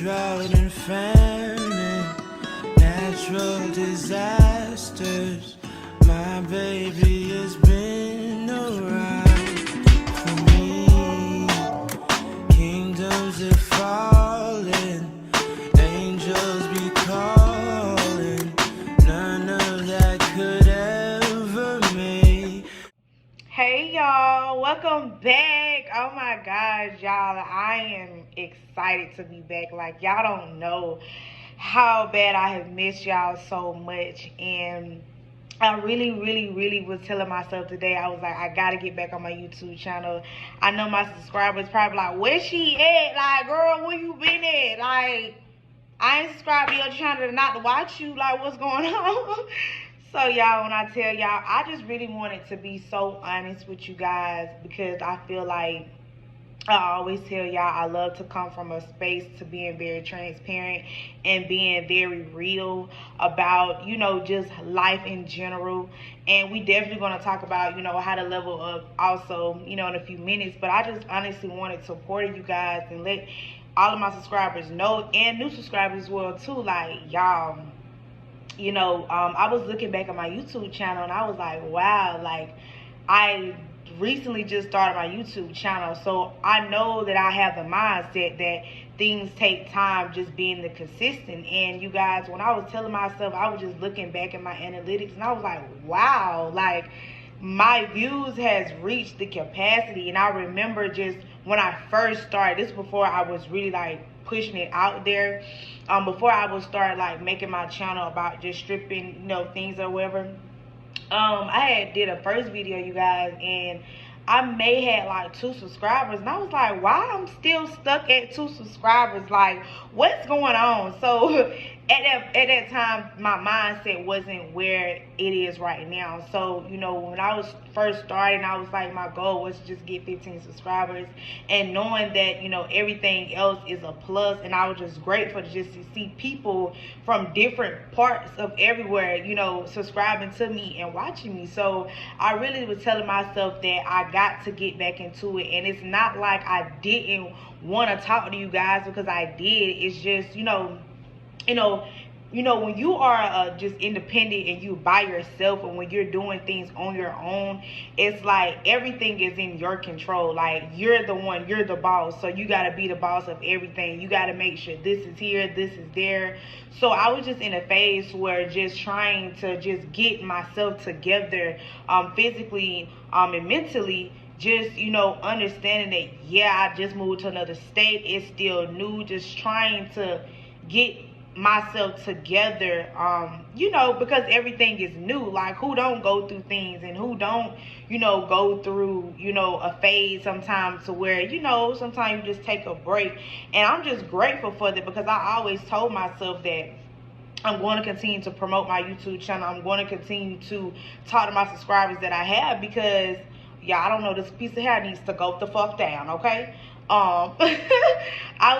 drought and famine, natural disasters. My baby has been around for me. Kingdoms are falling, angels be calling. None of that could ever make. Hey y'all, welcome back. Oh my gosh, y'all, I am excited to be back. Like, y'all don't know how bad I have missed y'all so much. And I really was telling myself today, I was like, I gotta get back on my YouTube channel. I know my subscribers probably like, where's she at? Like, girl, where you been at? Like, I ain't subscribed to your channel not to watch you. Like, what's going on? So, y'all, when I tell y'all, I just really wanted to be so honest with you guys, because I feel like I always tell y'all I love to come from a space to being very transparent and being very real about, just life in general. And we definitely going to talk about, how to level up also, in a few minutes. But I just honestly wanted to support you guys and let all of my subscribers know, and new subscribers as well too, like, y'all, I was looking back at my YouTube channel and I was like, wow, like, I recently just started my YouTube channel, so I know that I have the mindset that things take time, just being the consistent. And you guys, when I was telling myself, I was just looking back at my analytics and I was like, wow, like, my views has reached the capacity. And I remember just when I first started, this before I was really like pushing it out there, before I would start like making my channel about just stripping, things or whatever. I had did a first video, you guys, and I may had like 2 subscribers, and I was like, why I'm still stuck at 2 subscribers? Like, what's going on? So at that time, my mindset wasn't where it is right now. So, when I was first starting, I was like, my goal was to just get 15 subscribers, and knowing that, everything else is a plus. And I was just grateful to just to see people from different parts of everywhere, subscribing to me and watching me. So I really was telling myself that I got to get back into it. And it's not like I didn't want to talk to you guys, because I did. It's just, when you are just independent and you by yourself, and when you're doing things on your own, it's like everything is in your control. Like, you're the one, you're the boss. So you got to be the boss of everything. You got to make sure this is here, this is there. So I was just in a phase where just trying to just get myself together, physically and mentally. Just, understanding that, yeah, I just moved to another state. It's still new. Just trying to get myself together, because everything is new. Like, who don't go through things, and who don't, go through, a phase sometimes to where, sometimes you just take a break. And I'm just grateful for that, because I always told myself that I'm going to continue to promote my YouTube channel. I'm going to continue to talk to my subscribers that I have, because, yeah, I don't know, this piece of hair needs to go the fuck down, okay? I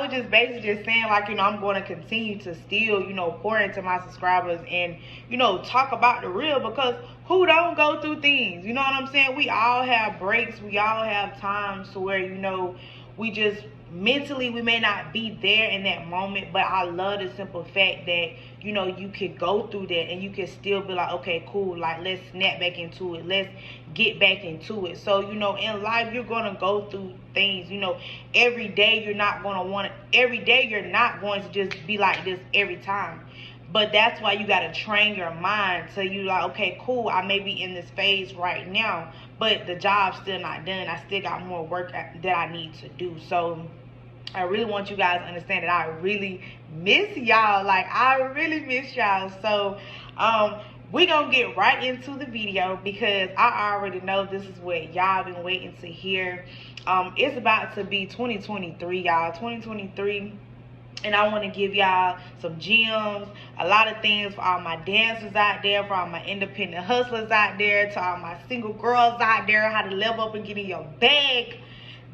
was just basically just saying, like, I'm going to continue to still, pour into my subscribers and, talk about the real, because who don't go through things? You know what I'm saying? We all have breaks. We all have times to where, we just mentally, we may not be there in that moment, but I love the simple fact that, you could go through that and you can still be like, okay, cool, like, let's snap back into it. Let's get back into it. So, in life, you're going to go through things, every day. You're not going to just be like this every time. But that's why you got to train your mind to you like, okay, cool, I may be in this phase right now, but the job's still not done. I still got more work that I need to do. So I really want you guys to understand that I really miss y'all. Like, I really miss y'all. So we're going to get right into the video, because I already know this is what y'all been waiting to hear. It's about to be 2023, y'all. 2023. And I want to give y'all some gems, a lot of things for all my dancers out there, for all my independent hustlers out there, to all my single girls out there, how to level up and get in your bag.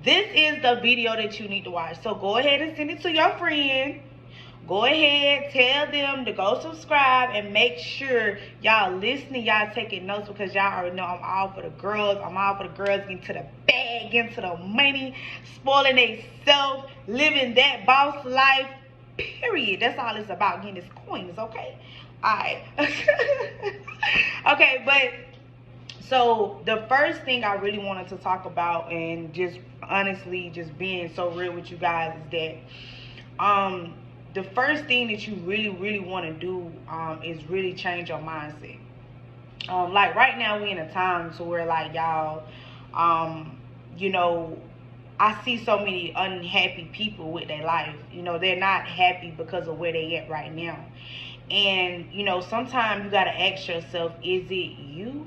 This is the video that you need to watch. So go ahead and send it to your friend. Go ahead, tell them to go subscribe, and make sure y'all listening, y'all taking notes, because y'all already know I'm all for the girls. I'm all for the girls getting to the bag, getting to the money, spoiling themselves, living that boss life. Period. That's all it's about, getting his coins, okay? Alright. Okay, but so the first thing I really wanted to talk about, and just honestly just being so real with you guys, is that the first thing that you really want to do is really change your mindset. Like right now we in a time to where, like, y'all, you know, I see so many unhappy people with their life. You know, they're not happy because of where they at right now. And, you know, sometimes you got to ask yourself, is it you?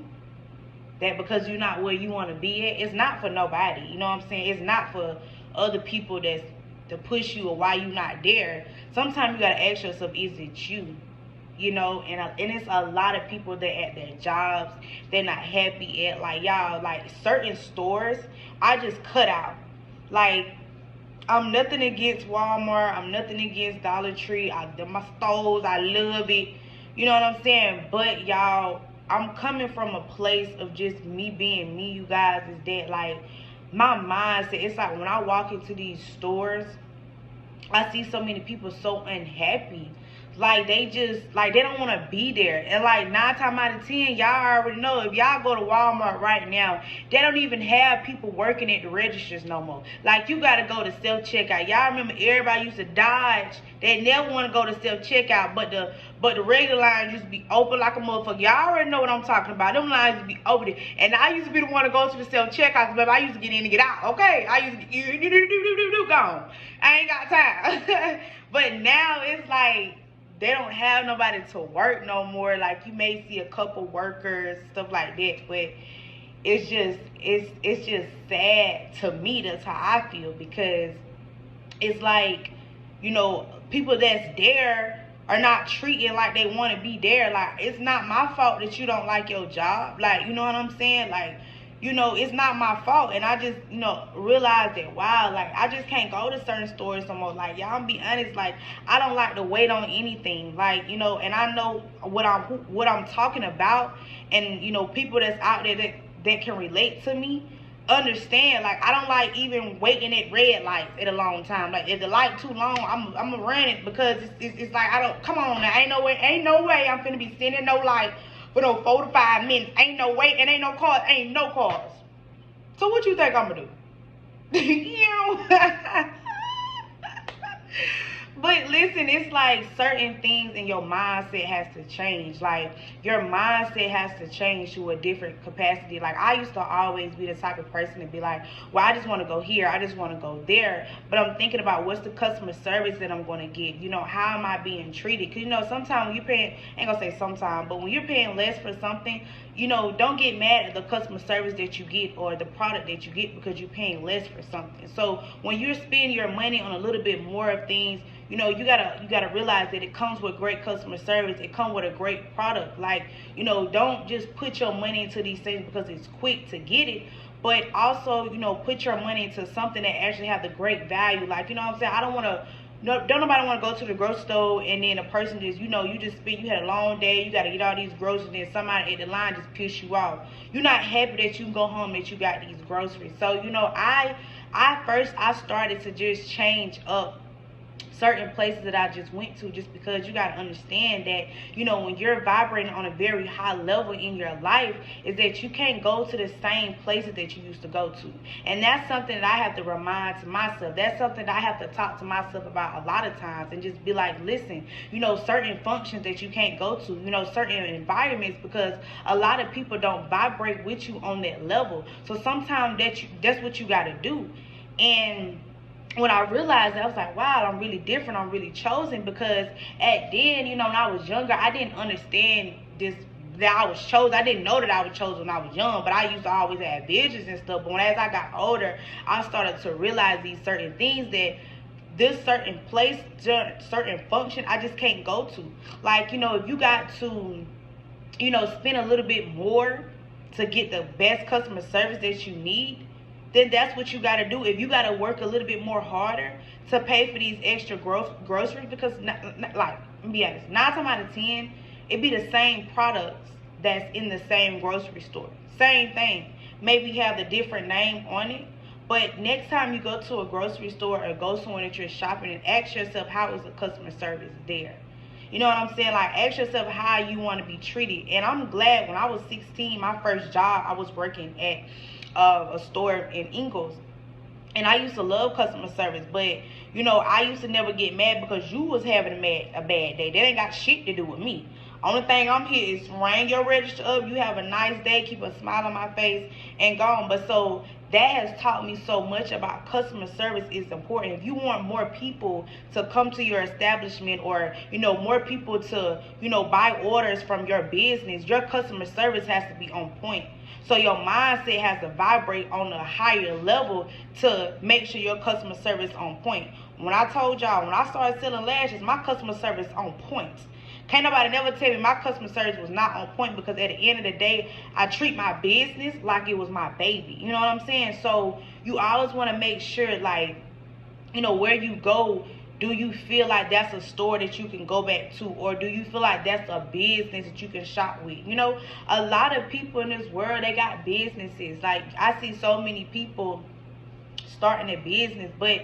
That because you're not where you want to be at, it's not for nobody. You know what I'm saying? It's not for other people that's to push you or why you not there. Sometimes you got to ask yourself, is it you? You know, and it's a lot of people that at their jobs, they're not happy at, like, y'all, like certain stores, I just cut out. Like, I'm nothing against Walmart. I'm nothing against Dollar Tree. My stores, I love it. You know what I'm saying? But, y'all, I'm coming from a place of just me being me, you guys, is that, like, my mindset, it's like when I walk into these stores, I see so many people so unhappy. Like, they just, like, they don't want to be there. And, like, 9 times out of 10, y'all already know, if y'all go to Walmart right now, they don't even have people working at the registers no more. Like, you got to go to self-checkout. Y'all remember everybody used to dodge. They never want to go to self-checkout, but the regular line used to be open like a motherfucker. Y'all already know what I'm talking about. Them lines used to be open there. And I used to be the one to go to the self-checkout, because I used to get in and get out, okay? I used to get, gone. I ain't got time. But now it's like, they don't have nobody to work no more. Like, you may see a couple workers, stuff like that, but it's just sad to me. That's how I feel, because it's like, you know, people that's there are not treating like they want to be there. Like, it's not my fault that you don't like your job. Like, you know what I'm saying? Like, you know, it's not my fault. And I just, you know, realized that, wow, like, I just can't go to certain stores no more. Like, y'all be honest, like, I don't like to wait on anything. Like, you know, and I know what I'm talking about. And, you know, people that's out there that can relate to me understand. Like, I don't like even waiting at red lights at a long time. Like, if the light too long, I'm gonna run it, because it's like, I don't, come on now, ain't no way I'm finna be sitting in no light for no 4 to 5 minutes. Ain't no way, and ain't no cars. So what you think I'm gonna do? You know? But listen, it's like certain things in your mindset has to change. Like, your mindset has to change to a different capacity. Like, I used to always be the type of person to be like, well, I just want to go here, I just want to go there. But I'm thinking about, what's the customer service that I'm going to get? You know, how am I being treated? Because, you know, sometimes when you're paying, I ain't going to say sometimes, but when you're paying less for something, you know, don't get mad at the customer service that you get or the product that you get, because you're paying less for something. So when you're spending your money on a little bit more of things, you know, you gotta realize that it comes with great customer service. It comes with a great product. Like, you know, don't just put your money into these things because it's quick to get it, but also, you know, put your money into something that actually has the great value. Like, you know what I'm saying? I don't want to. No, don't nobody want to go to the grocery store and then a person just, you know, you had a long day, you got to get all these groceries, and then somebody at the line just piss you off. You're not happy that you can go home that you got these groceries. So, you know, I started to just change up certain places that I just went to, just because you got to understand that, you know, when you're vibrating on a very high level in your life, is that you can't go to the same places that you used to go to. And that's something that I have to remind to myself. That's something that I have to talk to myself about a lot of times, and just be like, listen, you know, certain functions that you can't go to, you know, certain environments, because a lot of people don't vibrate with you on that level. So sometimes that's what you got to do. And when I realized that, I was like, wow, I'm really different. I'm really chosen, because at then, you know, when I was younger, I didn't understand this, that I was chosen. I didn't know that I was chosen when I was young, but I used to always have visions and stuff. But as I got older, I started to realize these certain things, that this certain place, certain function, I just can't go to. Like, you know, if you got to, you know, spend a little bit more to get the best customer service that you need, then that's what you got to do. If you got to work a little bit more harder to pay for these extra groceries, because, like, let me be honest, 9 times out of 10, it be the same products that's in the same grocery store. Same thing. Maybe have the different name on it, But next time you go to a grocery store or go somewhere that you're shopping, and ask yourself, how is the customer service there? You know what I'm saying? Like, ask yourself how you want to be treated. And I'm glad when I was 16, my first job, I was working at a store in Ingles. And I used to love customer service, but I used to never get mad because you was having a bad day. That ain't got shit to do with me. Only thing I'm here is ring your register up. You have a nice day, keep a smile on my face, and gone. But so that has taught me so much about customer service is important. If you want more people to come to your establishment, or more people to buy orders from your business, your customer service has to be on point. So your mindset has to vibrate on a higher level to make sure your customer service is on point. When I told y'all, when I started selling lashes, my customer service is on point. Can't nobody never tell me my customer service was not on point, because at the end of the day, I treat my business like it was my baby. You know what I'm saying? So you always want to make sure, like, where you go, do you feel like that's a store that you can go back to, or do you feel like that's a business that you can shop with? A lot of people in this world, they got businesses. Like, I see so many people starting a business, but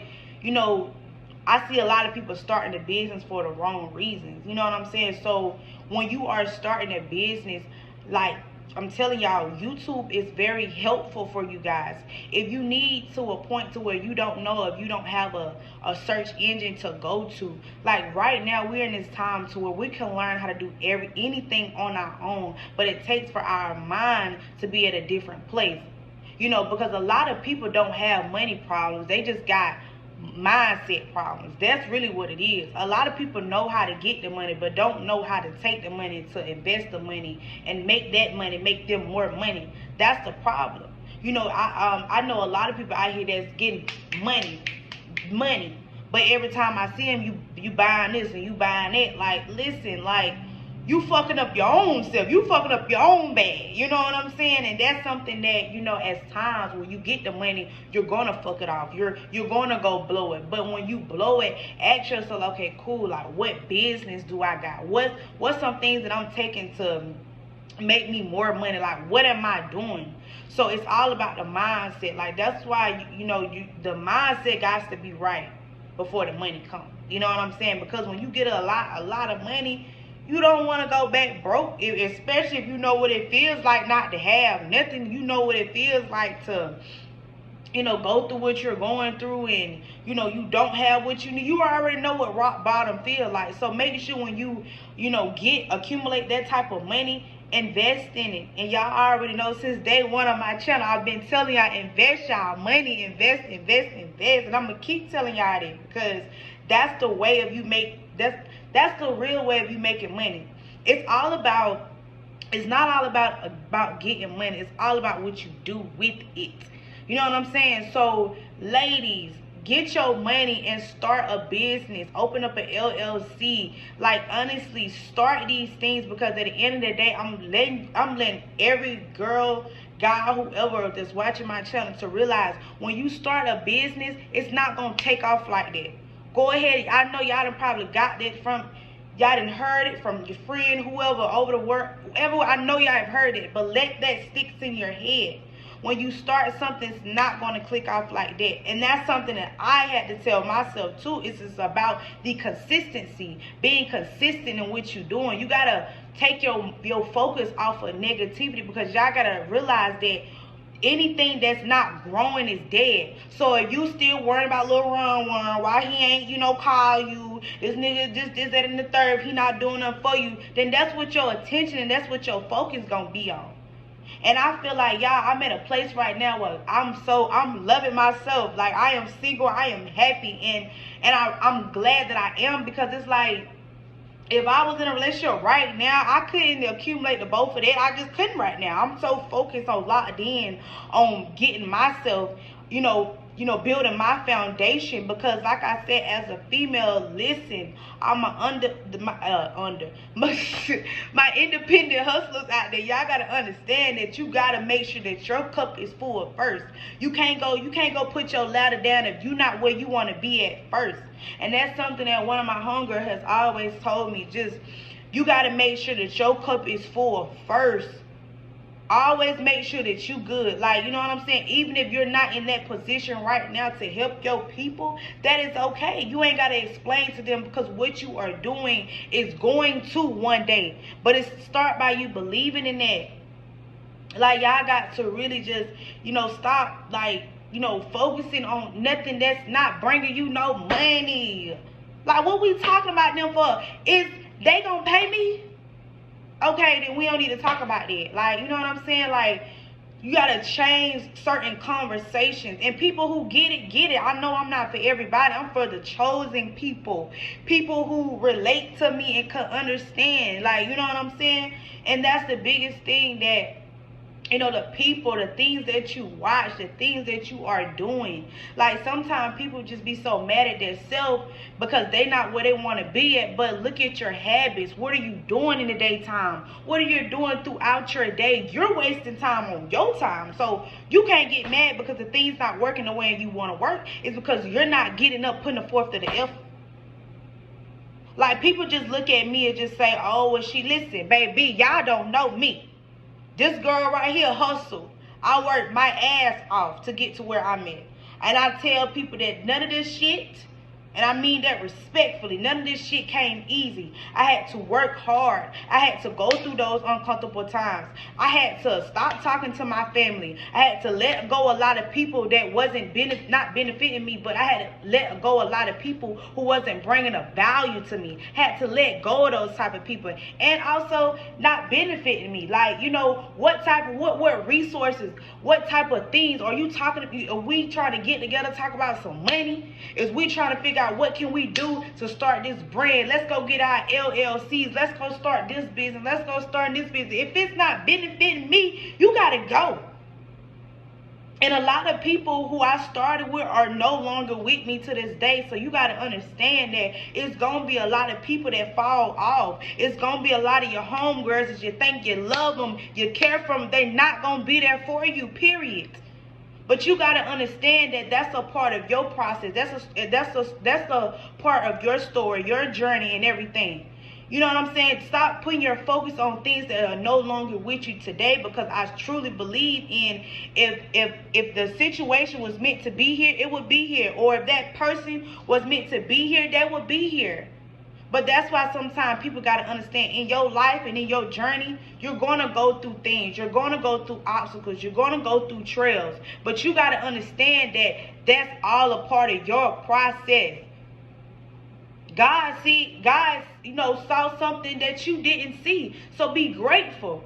I see a lot of people starting a business for the wrong reasons. You know what I'm saying? So when you are starting a business, like, I'm telling y'all, YouTube is very helpful for you guys. If you need to a point to where you don't know, if you don't have a search engine to go to, like right now we're in this time to where we can learn how to do anything on our own, but it takes for our mind to be at a different place. Because a lot of people don't have money problems. They just got mindset problems. That's really what it is. A lot of people know how to get the money, but don't know how to take the money to invest the money and make that money make them more money. That's the problem. I know a lot of people out here that's getting money, but every time I see them, you buying this and you buying that. Like, listen, like, you fucking up your own self. You fucking up your own bag. You know what I'm saying? And that's something that, as times when you get the money, you're going to fuck it off. You're going to go blow it. But when you blow it, ask yourself, okay, cool, like, what business do I got? What's some things that I'm taking to make me more money? Like, what am I doing? So it's all about the mindset. Like, that's why, the mindset got to be right before the money comes. You know what I'm saying? Because when you get a lot of money, you don't want to go back broke, especially if you know what it feels like not to have nothing. You know what it feels like to, go through what you're going through, and, you don't have what you need. You already know what rock bottom feels like. So make sure when you, accumulate that type of money, invest in it. And y'all already know, since day one of my channel, I've been telling y'all, invest y'all money, invest. And I'm going to keep telling y'all that, because that's the way of you make, that's the real way of you making money. It's not all about getting money. It's all about what you do with it. You know what I'm saying? So, ladies, get your money and start a business. Open up an LLC. Like, honestly, start these things, because at the end of the day, I'm letting every girl, guy, whoever that's watching my channel to realize, when you start a business, it's not going to take off like that. Go ahead. I know y'all done probably got that from, y'all done heard it from your friend, whoever, over the work, whoever. I know y'all have heard it, but let that stick in your head. When you start something, it's not going to click off like that. And that's something that I had to tell myself too. It's just about the consistency, being consistent in what you're doing. You got to take your focus off of negativity, because y'all got to realize that anything that's not growing is dead. So if you still worrying about Lil Ron, why he ain't, call you, this nigga, this, that, and the third, he not doing nothing for you, then that's what your attention and that's what your focus gonna be on. And I feel like, y'all, I'm at a place right now where I'm loving myself. Like, I am single, I am happy, and I'm glad that I am, because it's like, if I was in a relationship right now, I couldn't accumulate the both of that. I just couldn't right now. I'm so focused on locked in on getting myself, building my foundation, because like I said, as a female, listen, I'm my independent hustlers out there. Y'all gotta understand that you gotta make sure that your cup is full first. You can't go put your ladder down if you're not where you want to be at first. And that's something that one of my homegirls has always told me. Just, you gotta make sure that your cup is full first. Always make sure that you good. Like, you know what I'm saying? Even if you're not in that position right now to help your people, that is okay. You ain't got to explain to them, because what you are doing is going to one day. But it start by you believing in that. Like, y'all got to really just, stop, like, focusing on nothing that's not bringing you no money. Like, what we talking about them for? Is they gonna pay me? Okay, then we don't need to talk about that. Like, you know what I'm saying? Like, you gotta change certain conversations. And people who get it, get it. I know I'm not for everybody. I'm for the chosen people. People who relate to me and can understand. Like, you know what I'm saying? And that's the biggest thing, that the people, the things that you watch, the things that you are doing. Like, sometimes people just be so mad at themselves because they not where they want to be at. But look at your habits. What are you doing in the daytime? What are you doing throughout your day? You're wasting time on your time. So you can't get mad because the thing's not working the way you want to work. It's because you're not getting up, putting the forth to the effort. Like, people just look at me and just say, oh, well, listen, baby, y'all don't know me. This girl right here hustle. I work my ass off to get to where I'm at. And I tell people that none of this shit, and I mean that respectfully, none of this shit came easy. I had to work hard. I had to go through those uncomfortable times. I had to stop talking to my family. I had to let go a lot of people that wasn't not benefiting me, but I had to let go a lot of people who wasn't bringing a value to me. Had to let go of those type of people, and also not benefiting me. Like, what resources, what type of things are you talking to? Are we trying to get together, talk about some money? Is we trying to figure out what can we do to start this brand? Let's go get our LLCs. Let's go start this business. Let's go start this business. If it's not benefiting me, you gotta go. And a lot of people who I started with are no longer with me to this day. So you got to understand that it's going to be a lot of people that fall off. It's going to be a lot of your homegirls that you think you love them, you care for them. They're not going to be there for you, period. But you got to understand that that's a part of your process. That's a part of your story, your journey, and everything. You know what I'm saying? Stop putting your focus on things that are no longer with you today, because I truly believe in if the situation was meant to be here, it would be here. Or if that person was meant to be here, they would be here. But that's why sometimes people got to understand, in your life and in your journey, you're going to go through things. You're going to go through obstacles. You're going to go through trails. But you got to understand that that's all a part of your process. God, saw something that you didn't see. So be grateful.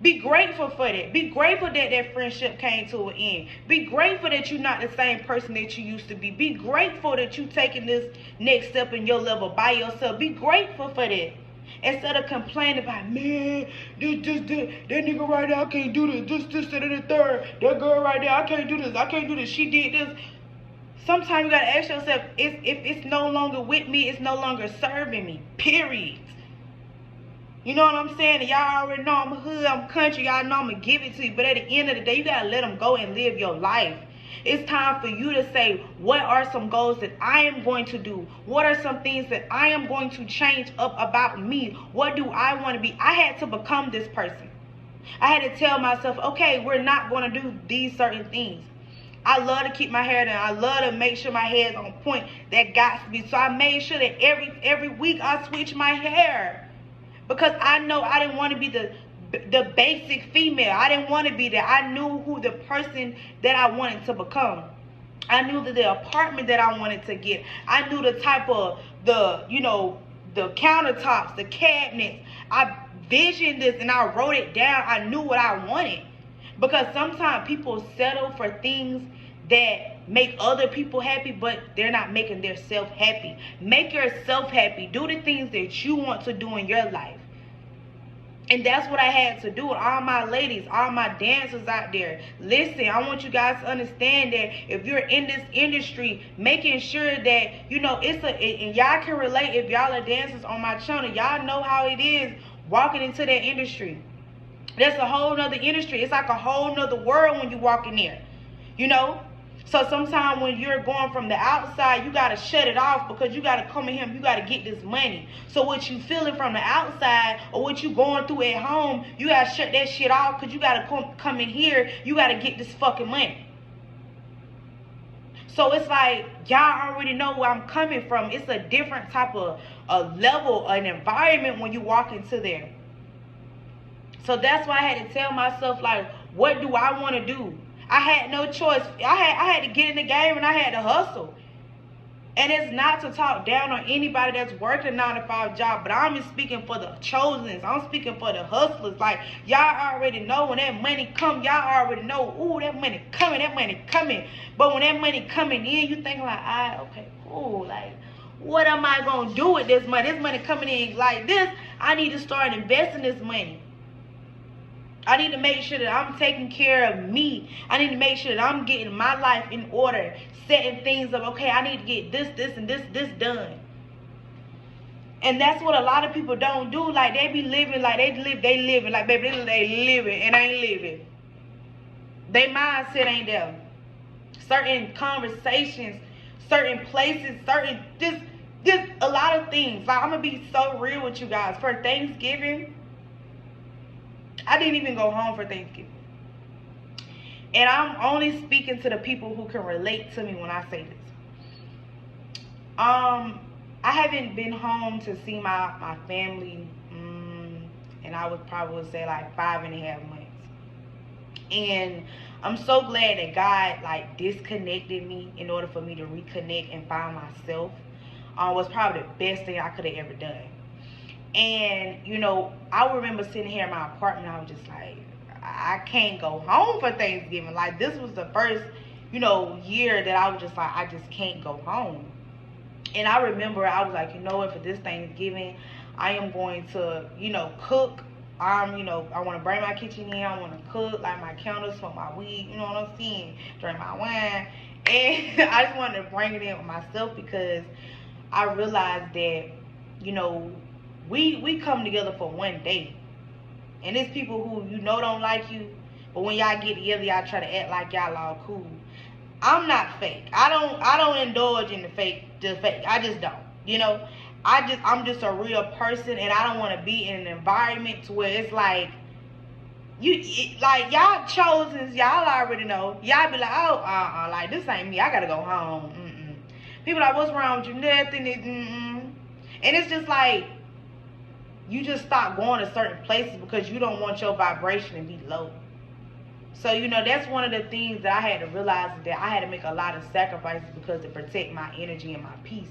Be grateful for that. Be grateful that that friendship came to an end. Be grateful that you're not the same person that you used to be. Be grateful that you're taking this next step in your level by yourself. Be grateful for that. Instead of complaining about, man, that nigga right there, I can't do this, this, and the third. That girl right there, I can't do this, she did this. Sometimes you got to ask yourself, if it's no longer with me, it's no longer serving me, period. You know what I'm saying? Y'all already know I'm hood, I'm country, y'all know I'm going to give it to you. But at the end of the day, you got to let them go and live your life. It's time for you to say, what are some goals that I am going to do? What are some things that I am going to change up about me? What do I want to be? I had to become this person. I had to tell myself, okay, we're not going to do these certain things. I love to keep my hair down. I love to make sure my hair is on point. That got to be. So I made sure that every week I switch my hair. Because I know I didn't want to be the basic female. I didn't want to be that. I knew who the person that I wanted to become. I knew that the apartment that I wanted to get. I knew the type of the countertops, the cabinets. I visioned this and I wrote it down. I knew what I wanted. Because sometimes people settle for things that make other people happy, but they're not making themselves happy. Make yourself happy. Do the things that you want to do in your life. And that's what I had to do with all my ladies, all my dancers out there. Listen, I want you guys to understand that if you're in this industry, making sure that, and y'all can relate if y'all are dancers on my channel. Y'all know how it is walking into that industry. That's a whole nother industry. It's like a whole nother world when you walk in there. So sometimes when you're going from the outside, you got to shut it off because you got to come in here, you got to get this money. So what you feeling from the outside or what you going through at home, you got to shut that shit off because you got to come in here, you got to get this fucking money. So it's like, y'all already know where I'm coming from. It's a different type of a level, an environment when you walk into there. So that's why I had to tell myself, like, what do I want to do? I had no choice. I had to get in the game and I had to hustle. And it's not to talk down on anybody that's working a 9-to-5 job, but I'm speaking for the chosens. I'm speaking for the hustlers. Like, y'all already know when that money come, y'all already know, ooh, that money coming, that money coming. But when that money coming in, you think like, okay, cool. Like, what am I going to do with this money? This money coming in like this, I need to start investing this money. I need to make sure that I'm taking care of me. I need to make sure that I'm getting my life in order, setting things up. Okay, I need to get this, and this done. And that's what a lot of people don't do. Like, they be living like they living. Like, baby, they living and ain't living. Their mindset ain't there. Certain conversations, certain places, certain, just a lot of things. Like, I'm going to be so real with you guys. For Thanksgiving, I didn't even go home for Thanksgiving. And I'm only speaking to the people who can relate to me when I say this. I haven't been home to see my family, and I would probably say like 5.5 months. And I'm so glad that God like disconnected me in order for me to reconnect and find myself. Was probably the best thing I could have ever done. And, you know, I remember sitting here in my apartment, I was just like, I can't go home for Thanksgiving. Like, this was the first, you know, year that I was just like, I just can't go home. And I remember I was like, you know what, for this Thanksgiving, I am going to, you know, cook. You know, I want to bring my kitchen in. I want to cook, like my candles, smoke my weed, you know what I'm saying, drink my wine. And I just wanted to bring it in with myself because I realized that, you know, we come together for one day. And there's people who you know don't like you, but when y'all get together, y'all try to act like y'all all cool. I'm not fake. I don't indulge in the fake. I just don't. You know, I'm just a real person, and I don't want to be in an environment to where it's like like y'all chosens, y'all already know. Y'all be like, oh, like this ain't me. I gotta go home. People like, what's wrong with you? Nothing. And it's just like, you just stop going to certain places because you don't want your vibration to be low. So, you know, that's one of the things that I had to realize, that I had to make a lot of sacrifices because to protect my energy and my peace.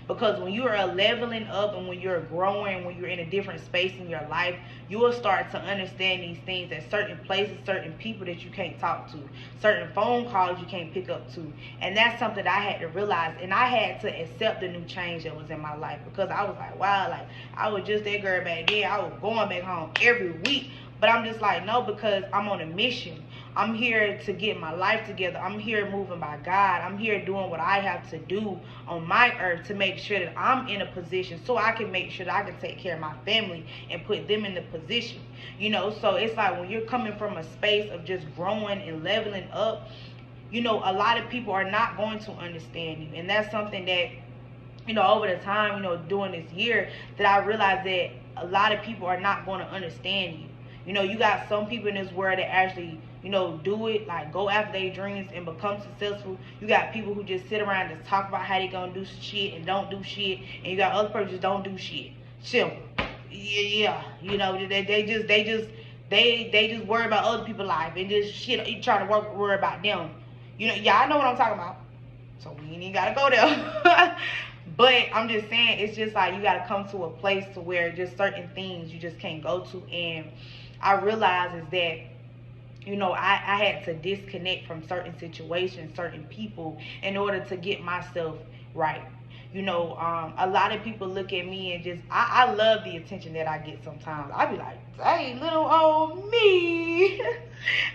Because when you are leveling up and when you're growing, when you're in a different space in your life, you will start to understand these things, that certain places, certain people that you can't talk to, certain phone calls you can't pick up to. And that's something that I had to realize. And I had to accept the new change that was in my life, because I was like, wow, like I was just that girl back then. I was going back home every week. But I'm just like, no, because I'm on a mission. I'm here to get my life together. I'm here moving by God. I'm here doing what I have to do on my earth to make sure that I'm in a position so I can make sure that I can take care of my family and put them in the position. You know, so it's like when you're coming from a space of just growing and leveling up, you know, a lot of people are not going to understand you. And that's something that, you know, over the time, you know, during this year, that I realized that a lot of people are not going to understand you. You know, you got some people in this world that actually, you know, do it, like go after their dreams and become successful. You got people who just sit around and talk about how they gonna do shit and don't do shit. And you got other people just don't do shit. Simple. Yeah. You know, they just worry about other people's life and just shit. You trying to worry about them. You know, yeah, I know what I'm talking about. So we ain't even gotta go there. But I'm just saying, it's just like you gotta come to a place to where just certain things you just can't go to. And I realize is that, you know, I had to disconnect from certain situations, certain people, in order to get myself right. You know, a lot of people look at me and just, I love the attention that I get sometimes. I be like, hey, little old me.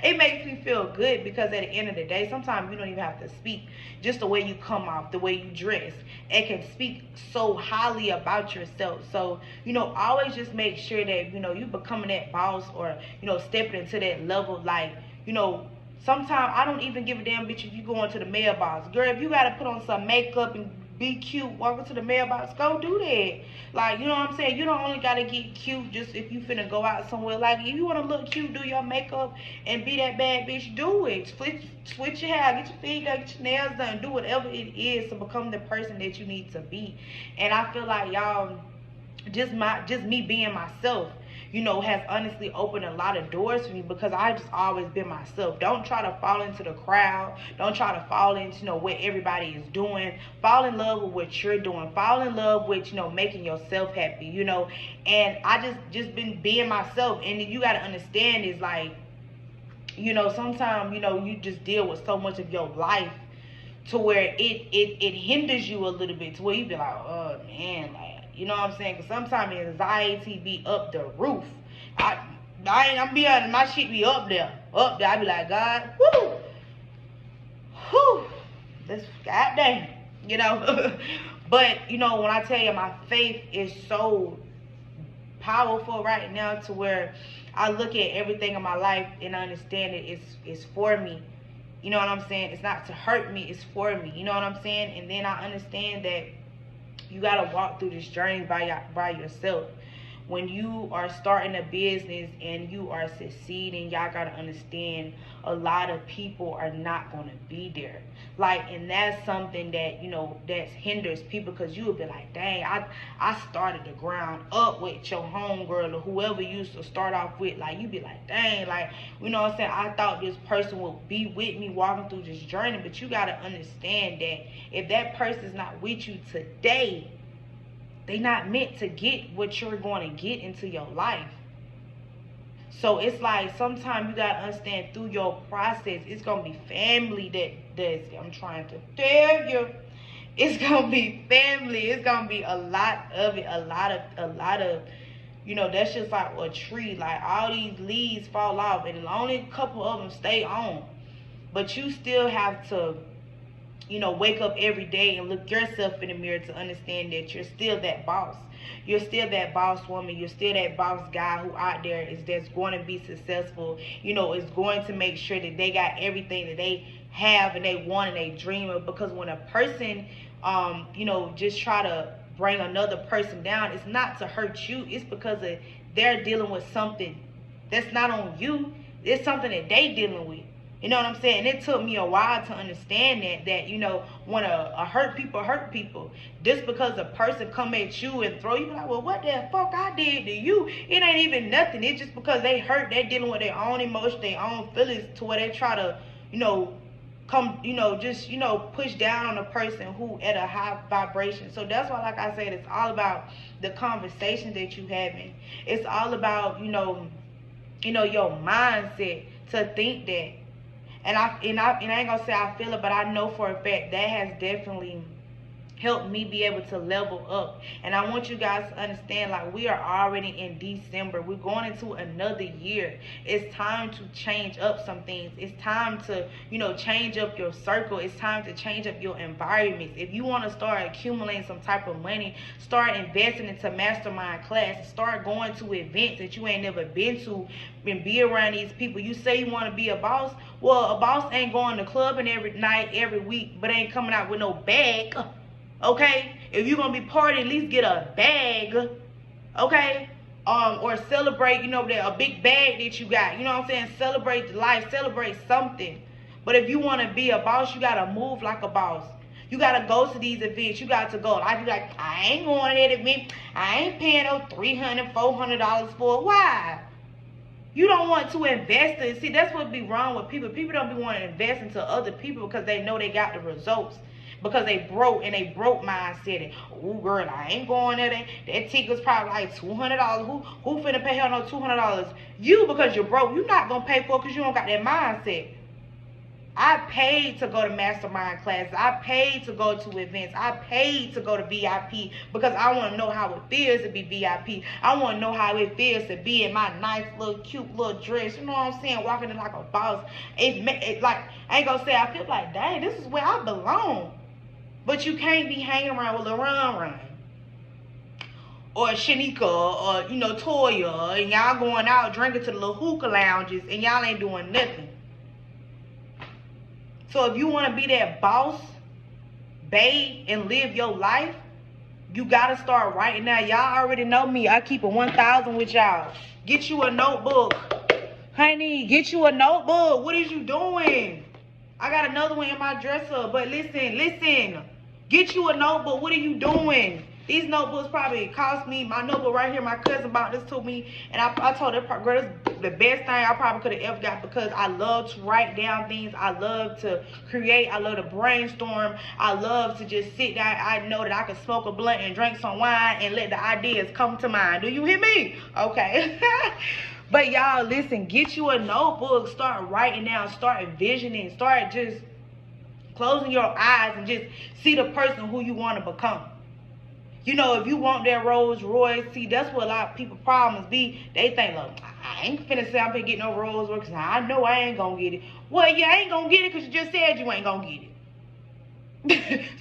It makes me feel good because at the end of the day, sometimes you don't even have to speak. Just the way you come off, the way you dress, it can speak so highly about yourself. So, you know, always just make sure that, you know, you becoming that boss, or, you know, stepping into that level, like, you know, Sometimes I don't even give a damn, bitch, if you going to the mailbox. Girl, if you gotta put on some makeup and be cute, walking to the mailbox, go do that. Like, you know what I'm saying? You don't only gotta get cute just if you finna go out somewhere. Like, if you wanna look cute, do your makeup and be that bad bitch, do it. Switch your hair, get your feet done, get your nails done, do whatever it is to become the person that you need to be. And I feel like y'all, just me being myself, you know, has honestly opened a lot of doors for me, because I just always been myself. Don't try to fall into the crowd. Don't try to fall into, you know, what everybody is doing. Fall in love with what you're doing. Fall in love with, you know, making yourself happy, you know. And I just been being myself. And you got to understand is like, you know, sometimes, you know, you just deal with so much of your life to where it hinders you a little bit, to where you be like, oh man, like, you know what I'm saying? Because sometimes anxiety be up the roof. I'm be honest, my shit be up there. I be like, God, whoo, this goddamn, you know. But, you know, when I tell you my faith is so powerful right now, to where I look at everything in my life and I understand it is for me. You know what I'm saying? It's not to hurt me, it's for me. You know what I'm saying? And then I understand that you gotta walk through this journey by yourself. When you are starting a business and you are succeeding, y'all gotta understand a lot of people are not gonna be there. Like, and that's something that, you know, that hinders people, because you would be like, dang, I started the ground up with your homegirl or whoever you used to start off with. Like, you be like, dang, like, you know what I'm saying? I thought this person would be with me walking through this journey, but you gotta understand that if that person's not with you today, they not meant to get what you're going to get into your life. So it's like, sometimes you got to understand through your process, it's going to be family that's, I'm trying to tell you, it's going to be family. It's going to be a lot of it, a lot of, you know, that's just like a tree. Like, all these leaves fall off and only a couple of them stay on. But you still have to, you know, wake up every day and look yourself in the mirror to understand that you're still that boss. You're still that boss woman. You're still that boss guy who out there that's going to be successful. You know, is going to make sure that they got everything that they have and they want and they dream of. Because when a person, you know, just try to bring another person down, it's not to hurt you. It's because they're dealing with something that's not on you. It's something that they dealing with. You know what I'm saying? And it took me a while to understand that you know, when a hurt people. Just because a person come at you and throw you, like, well, what the fuck I did to you? It ain't even nothing. It's just because they hurt, they're dealing with their own emotions, their own feelings, to where they try to, you know, come, you know, just, you know, push down on a person who at a high vibration. So that's why, like I said, it's all about the conversation that you having. It's all about, you know, your mindset to think that. And I ain't gonna say I feel it, but I know for a fact that has definitely helped me be able to level up. And I want you guys to understand, like, we are already in December. We're going into another year. It's time to change up some things. It's time to, you know, change up your circle. It's time to change up your environments. If you want to start accumulating some type of money, start investing into mastermind classes. Start going to events that you ain't never been to and be around these people. You say you want to be a boss. Well, a boss ain't going to clubbing every night, every week, but ain't coming out with no bag. Okay, if you're gonna be partying, at least get a bag, okay, or celebrate, you know, a big bag that you got, you know what I'm saying? Celebrate life, celebrate something. But if you want to be a boss, you gotta move like a boss. You gotta go to these events. You got to go. I be like, I ain't going to that event. I ain't paying no $300, $400 for it. Why? You don't want to invest in. See, that's what be wrong with people. People don't be wanting to invest into other people because they know they got the results. Because they broke mindset. Oh, girl, I ain't going there. That ticket's probably like $200. Who finna pay her no $200? You, because you're broke. You're not gonna pay for it because you don't got that mindset. I paid to go to mastermind classes. I paid to go to events. I paid to go to VIP because I want to know how it feels to be VIP. I want to know how it feels to be in my nice little cute little dress. You know what I'm saying? Walking in like a boss. It's like, I ain't gonna say I feel like, dang, this is where I belong. But you can't be hanging around with LaRon or Shanika or, you know, Toya, and y'all going out drinking to the little hookah lounges and y'all ain't doing nothing. So if you want to be that boss, babe, and live your life, you got to start right now. Y'all already know me. I keep a 1,000 with y'all. Get you a notebook. Honey, get you a notebook. What is you doing? I got another one in my dresser. But listen. Get you a notebook. What are you doing? These notebooks probably cost me. My notebook right here, my cousin bought this to me. And I told her, girl, this is the best thing I probably could have ever got, because I love to write down things. I love to create. I love to brainstorm. I love to just sit down. I know that I can smoke a blunt and drink some wine and let the ideas come to mind. Do you hear me? Okay. But y'all, listen, get you a notebook. Start writing down. Start envisioning. Start just closing your eyes and just see the person who you want to become. You know, if you want that Rolls Royce, see, that's what a lot of people problems be. They think, look, I ain't finna say I'm finna get no Rolls Royce, because I know I ain't gonna get it. Well, you ain't gonna get it because you just said you ain't gonna get it.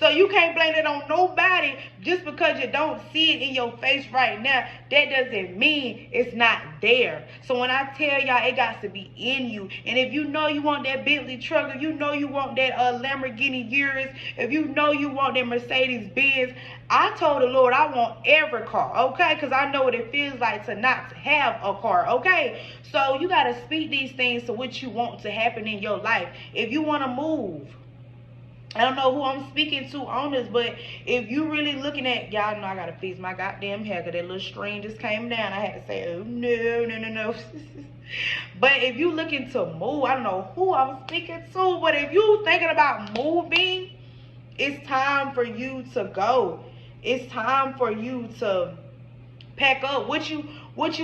So you can't blame it on nobody just because you don't see it in your face right now. That doesn't mean it's not there. So when I tell y'all, it got to be in you. And if you know you want that Bentley truck, or you know you want that Lamborghini Urus, if you know you want that Mercedes Benz, I told the Lord I want every car, okay? Because I know what it feels like to not have a car, okay? So you got to speak these things to what you want to happen in your life. If you want to move, I don't know who I'm speaking to on this, but if you really looking at, y'all know I got to fix my goddamn hair because that little string just came down. I had to say, oh, no. But if you looking to move, I don't know who I'm speaking to, but if you thinking about moving, it's time for you to go. It's time for you to pack up. What you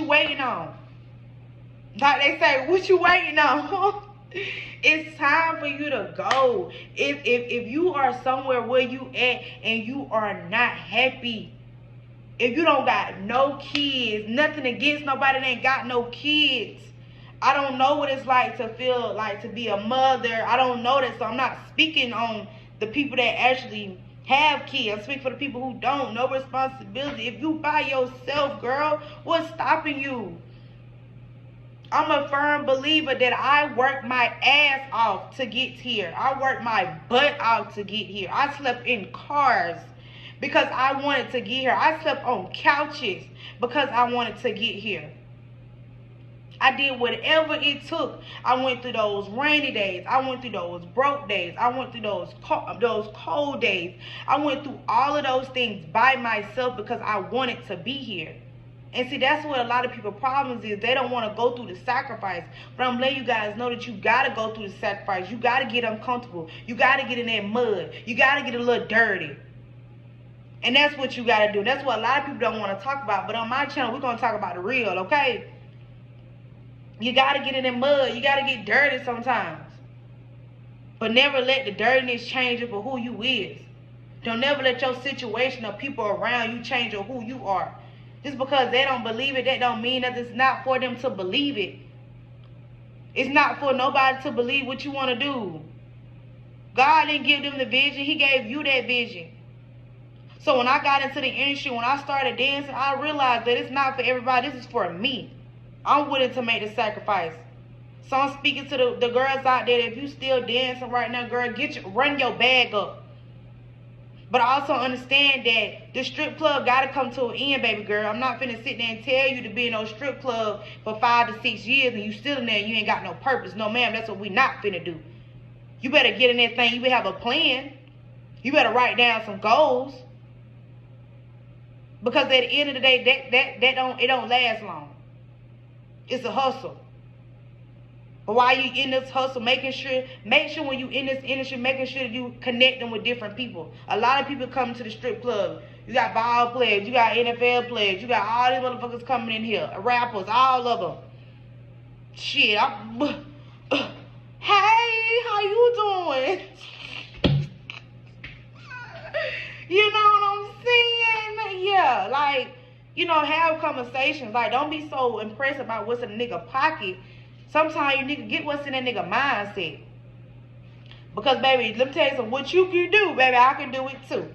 waiting on? Like they say, what you waiting on? It's time for you to go. If you are somewhere where you at and you are not happy, if you don't got no kids, nothing against nobody that ain't got no kids. I don't know what it's like to feel like to be a mother. I don't know that, so I'm not speaking on the people that actually have kids. I speak for the people who don't. No responsibility. If you by yourself, girl, what's stopping you? I'm a firm believer that I worked my ass off to get here. I worked my butt out to get here. I slept in cars because I wanted to get here. I slept on couches because I wanted to get here. I did whatever it took. I went through those rainy days. I went through those broke days. I went through those cold days. I went through all of those things by myself because I wanted to be here. And see, that's what a lot of people's problems is. They don't want to go through the sacrifice. But I'm letting you guys know that you got to go through the sacrifice. You got to get uncomfortable. You got to get in that mud. You got to get a little dirty. And that's what you got to do. That's what a lot of people don't want to talk about. But on my channel, we're going to talk about the real, okay? You got to get in that mud. You got to get dirty sometimes. But never let the dirtiness change you for who you is. Don't never let your situation or people around you change you who you are. Just because they don't believe it, that don't mean that it's not for them to believe it. It's not for nobody to believe what you want to do. God didn't give them the vision. He gave you that vision. So when I got into the industry, when I started dancing, I realized that it's not for everybody. This is for me. I'm willing to make the sacrifice. So I'm speaking to the girls out there. If you still dancing right now, girl, run your bag up. But I also understand that the strip club got to come to an end, baby girl. I'm not finna sit there and tell you to be in no strip club for 5 to 6 years and you still in there and you ain't got no purpose. No, ma'am, that's what we not finna do. You better get in that thing. You better have a plan. You better write down some goals. Because at the end of the day, it don't last long. It's a hustle. But while you in this hustle, make sure when you in this industry, making sure that you connecting with different people. A lot of people come to the strip club. You got ball players, you got NFL players, you got all these motherfuckers coming in here, rappers, all of them. Shit, hey, how you doing? You know what I'm saying? Yeah, like, you know, have conversations. Like, don't be so impressed about what's in a nigga pocket. Sometimes you nigga get what's in that nigga mindset. Because, baby, let me tell you something. What you can do, baby, I can do it too.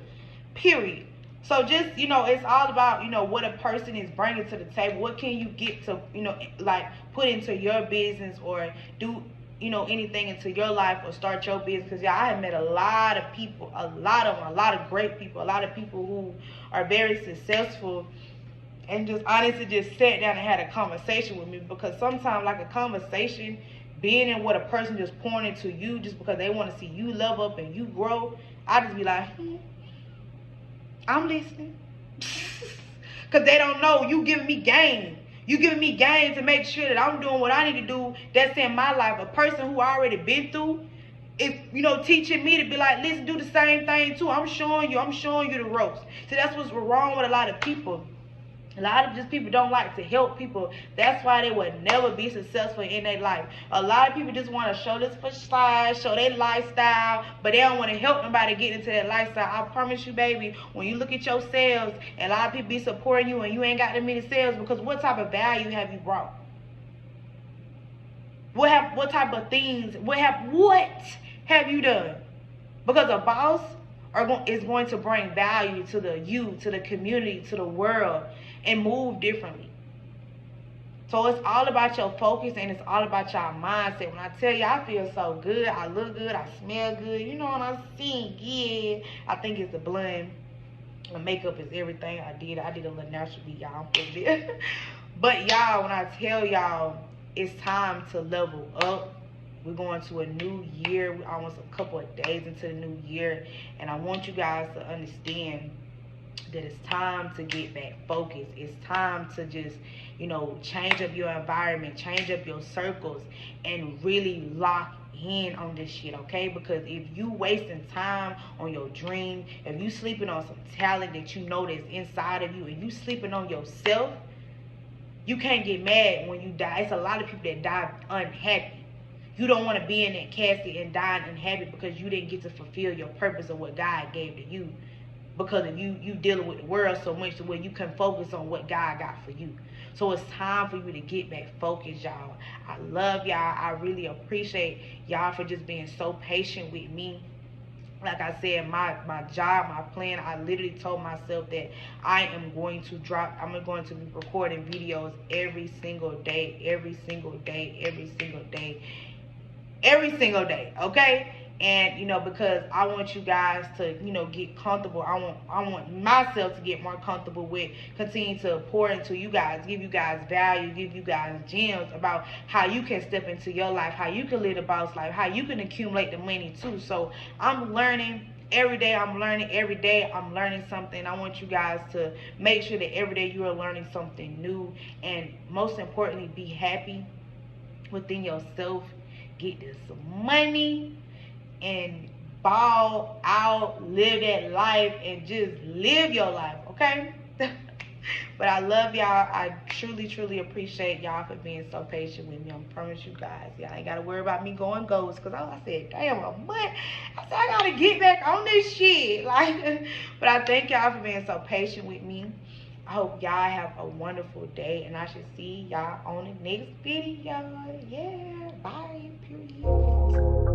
Period. So just, you know, it's all about, you know, what a person is bringing to the table. What can you get to, you know, like, put into your business or do anything into your life or start your business. Because I have met a lot of people, a lot of great people, a lot of people who are very successful, and just honestly just sat down and had a conversation with me. Because sometimes, like, a conversation, being in what a person just pouring into you just because they want to see you level up and you grow, I just be like, I'm listening. Because they don't know you giving me game. You giving me game to make sure that I'm doing what I need to do that's in my life. A person who already been through is, teaching me to be like, listen, do the same thing too. I'm showing you the ropes. So that's what's wrong with a lot of people. A lot of just people don't like to help people. That's why they would never be successful in their life. A lot of people just want to show this facade, show their lifestyle, but they don't want to help nobody get into that lifestyle. I promise you, baby, when you look at your sales, and a lot of people be supporting you and you ain't got that many sales, because what type of value have you brought? What type of things, what have you done? Because a boss is going to bring value to the community, to the world, and move differently. So it's all about your focus, and it's all about your mindset. When I tell you I feel so good, I look good, I smell good, when I sing, yeah, I think it's the blend. The makeup is everything. I did a little natural beat, y'all. But y'all, when I tell y'all it's time to level up, we're going to a new year. We're almost a couple of days into the new year, and I want you guys to understand that it's time to get back focused. It's time to just, change up your environment, change up your circles, and really lock in on this shit, okay? Because if you wasting time on your dream, if you sleeping on some talent that you know that's inside of you, and you sleeping on yourself, you can't get mad when you die. It's a lot of people that die unhappy. You don't want to be in that casket and dying unhappy because you didn't get to fulfill your purpose of what God gave to you. Because of you dealing with the world so much to where you can focus on what God got for you. So it's time for you to get back focused, y'all. I love y'all. I really appreciate y'all for just being so patient with me. Like I said, my job, my plan, I literally told myself that I'm going to be recording videos every single day, okay? And because I want you guys to get comfortable. I want myself to get more comfortable with continuing to pour into you guys, give you guys value, give you guys gems about how you can step into your life, how you can live a boss life, how you can accumulate the money too. So I'm learning every day. Every day I'm learning something. I want you guys to make sure that every day you are learning something new, and most importantly, be happy within yourself. Get this money and ball out, live that life, and just live your life, okay? But I love y'all. I truly appreciate y'all for being so patient with me. I promise you guys, y'all ain't gotta worry about me going ghost, because I said, damn, a month. I said, I gotta get back on this shit. But I thank y'all for being so patient with me. I hope y'all have a wonderful day, and I should see y'all on the next video. Yeah, bye, period.